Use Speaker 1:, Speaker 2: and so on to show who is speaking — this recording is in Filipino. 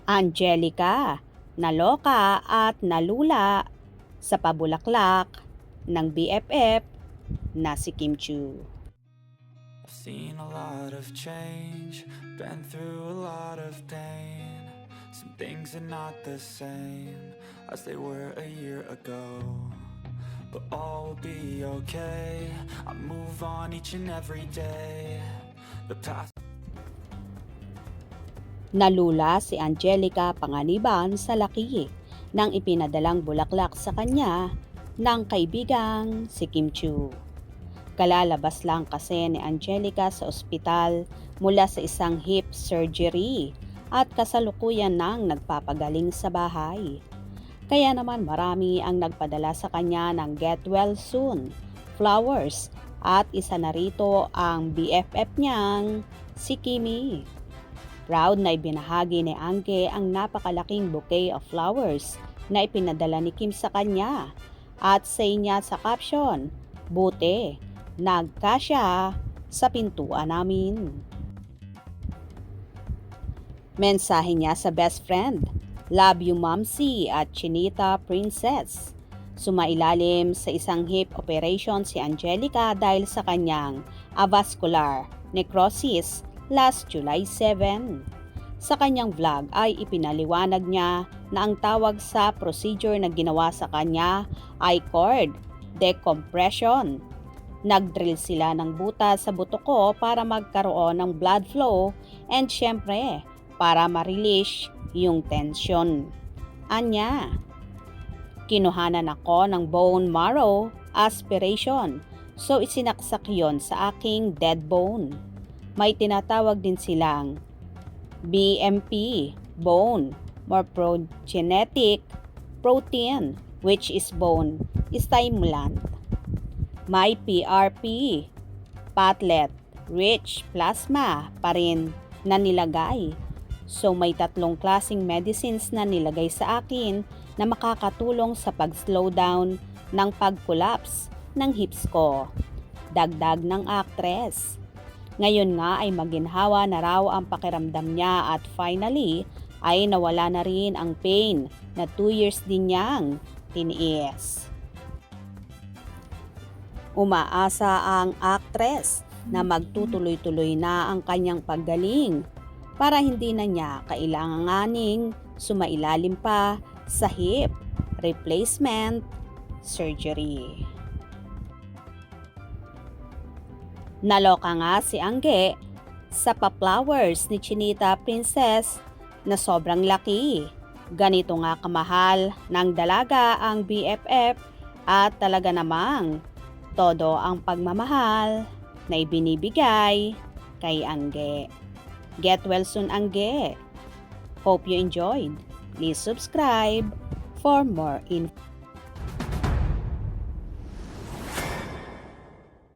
Speaker 1: Angelica, naloka at nalula sa pabulaklak ng BFF na si Kim Chiu.
Speaker 2: I've seen a lot of change, been through a lot of pain. Some things are not the same as they were a year ago, but all will be okay. I move on each and every day. The past.
Speaker 1: Nalula si Angelica Panganiban sa laki nang ipinadalang bulaklak sa kanya ng kaibigang si Kim Chiu. Kalalabas lang kasi ni Angelica sa ospital mula sa isang hip surgery at kasalukuyan nang nagpapagaling sa bahay. Kaya naman marami ang nagpadala sa kanya ng get well soon, flowers, at isa na rito ang BFF niyang si Kimi. Proud na ibinahagi ni Angge ang napakalaking bouquet of flowers na ipinadala ni Kim sa kanya at say niya sa caption, "Buti, nagkasya sa pintuan namin." Mensahe niya sa best friend, "Love you Momsi at Chinita Princess." Sumailalim sa isang hip operation si Angelica dahil sa kanyang avascular necrosis last July 7. Sa kanyang vlog ay ipinaliwanag niya na ang tawag sa procedure na ginawa sa kanya ay cord decompression. Nagdrill sila ng butas sa buto ko para magkaroon ng blood flow and syempre para ma-release yung tension. Anya, kinuhanan ako ng bone marrow aspiration so isinaksak yon sa aking dead bone. May tinatawag din silang BMP, bone morphogenetic protein, which is bone stimulant. May PRP, platelet rich plasma pa rin na nilagay. So may 3 klaseng medicines na nilagay sa akin na makakatulong sa pag-slow down ng pag-collapse ng hips ko. Dagdag ng actress. Ngayon nga ay maginhawa na raw ang pakiramdam niya at finally ay nawala na rin ang pain na 2 years din niyang tiniis. Umaasa ang actress na magtutuloy-tuloy na ang kanyang paggaling para hindi na niya kailanganing sumailalim pa sa hip replacement surgery. Naloka nga si Angge sa pa-flowers ni Chinita Princess na sobrang laki. Ganito nga kamahal ng dalaga ang BFF at talaga namang todo ang pagmamahal na ibinibigay kay Angge. Get well soon, Angge. Hope you enjoyed. Please subscribe for more info.